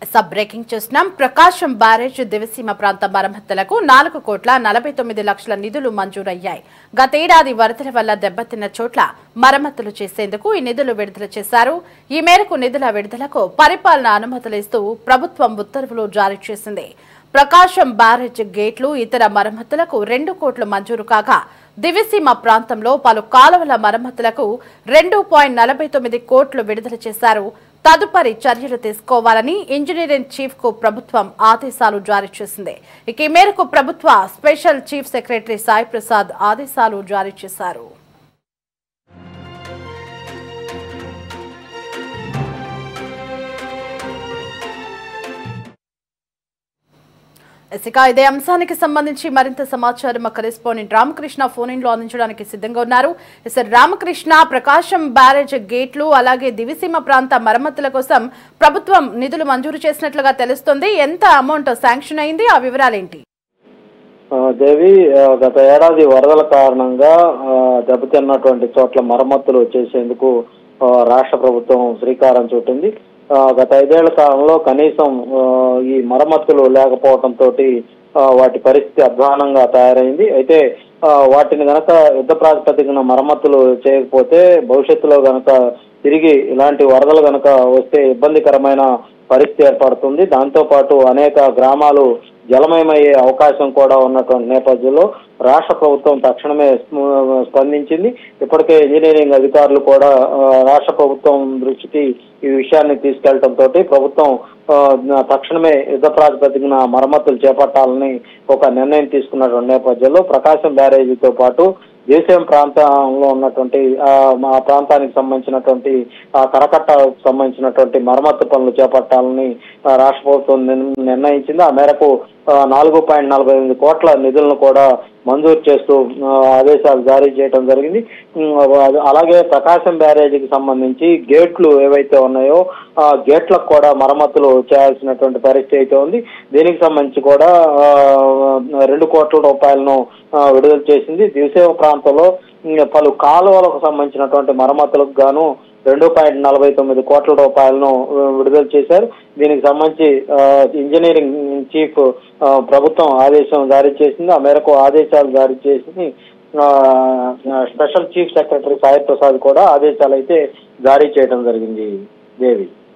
Sub breaking చూస్తున్నాం. ప్రకాశం barrage Diviseema ప్రాంత మరమ్మతులకు 4,49,00,000 నిధులు మంజూరయ్యాయి. గతేడాది వరదల వల్ల దెబ్బతిన్న చోట్ల మరమ్మతులు చేసేందుకు ఈ నిధులు విడుదల చేశారు. ఈ మేరకు నిధుల విడుదలకు పరిపాలన అనుమతులు ఇస్తూ ప్రభుత్వం ఉత్తర్వులు జారీ చేసింది. ప్రకాశం బ్యారేజ్ గేట్లు ఇతర మరమ్మతులకు 2 కోట్లు మంజూరు కాగా దివిసీమ ప్రాంతంలో పలు కాలువల మరమ్మతులకు 2.49 కోట్లు విడుదల చేశారు. తదుపరి చర్యలు తీసుకోవాలని ఇంజనీరింగ్ చీఫ్ కు ప్రభుత్వం ఆదేశాలు జారీ చేసింది. ఈ మేరకు ప్రభుత్వ special chief secretary Sai Prasad ఆదేశాలు జారీ చేశారు. ఇదే అంశానికి సంబంధించి మరింత సమాచారం మా కరెస్పాండెంట్ రామకృష్ణ ఫోన్ ఇన్ లో అందించడానికి సిద్ధంగా ఉన్నారు. రామకృష్ణ, ప్రకాశం బ్యారేజ్ గేట్లు అలాగే దివిసీమ ప్రాంత మరమ్మతుల కోసం ప్రభుత్వం నిధులు మంజూరు చేసినట్లుగా తెలుస్తోంది. ఎంత అమౌంట్ శాంక్షన్ అయింది, ఆ వివరాలేంటి? దేవి, గత ఏడాది వరదల కారణంగా దెబ్బతిన్నటువంటి చోట్ల మరమ్మతులు చేసేందుకు రాష్ట్ర ప్రభుత్వం శ్రీకారం చుట్టింది. గత 5 ఏళ్ల కాలంలో కనీసం ఈ మరమ్మతులు లేకపోవడంతో వాటి పరిస్థితి అధ్వానంగా తయారైంది. అయితే వాటిని గనక యుద్ధ ప్రాతిపదికన మరమ్మతులు చేయకపోతే భవిష్యత్తులో గనక తిరిగి ఇలాంటి వరదలు గనక వస్తే ఇబ్బందికరమైన పరిస్థితి ఏర్పడుతుంది. దాంతో పాటు అనేక గ్రామాలు జలమయమయ్యే అవకాశం కూడా ఉన్నటువంటి నేపథ్యంలో రాష్ట్ర ప్రభుత్వం తక్షణమే స్పందించింది. ఇప్పటికే ఇంజనీరింగ్ అధికారులు కూడా రాష్ట్ర ప్రభుత్వం దృష్టికి ఈ విషయాన్ని తీసుకెళ్లడంతో ప్రభుత్వం తక్షణమే యుద్ధ ప్రాతిపదికన మరమ్మతులు చేపట్టాలని ఒక నిర్ణయం తీసుకున్నటువంటి నేపథ్యంలో ప్రకాశం బ్యారేజీతో పాటు దేశం ప్రాంతంలో ఉన్నటువంటి ఆ ప్రాంతానికి సంబంధించినటువంటి కరకట్టకు సంబంధించినటువంటి మరమ్మతు పనులు చేపట్టాలని రాష్ట్ర ప్రభుత్వం నిర్ణయించింది. ఆ మేరకు 4.48 కోట్ల నిధులను కూడా మంజూరు చేస్తూ ఆదేశాలు జారీ చేయడం జరిగింది. అలాగే ప్రకాశం బ్యారేజీకి సంబంధించి గేట్లు ఏవైతే ఉన్నాయో ఆ గేట్లకు కూడా మరమ్మతులు చేయాల్సినటువంటి పరిస్థితి అయితే ఉంది. దీనికి సంబంధించి కూడా 2 కోట్ల రూపాయలను విడుదల చేసింది. దివిసీమ ప్రాంతంలో పలు కాలువలకు సంబంధించినటువంటి మరమ్మతులకు గాను 2.49 కోట్ల రూపాయలను విడుదల చేశారు. దీనికి సంబంధించి ఇంజనీరింగ్ చీఫ్ ప్రభుత్వం ఆదేశం జారీ చేసింది. ఆ మేరకు ఆదేశాలు జారీ చేసి special chief secretary Sai Prasad కూడా ఆదేశాలు అయితే జారీ చేయడం జరిగింది. దేవి.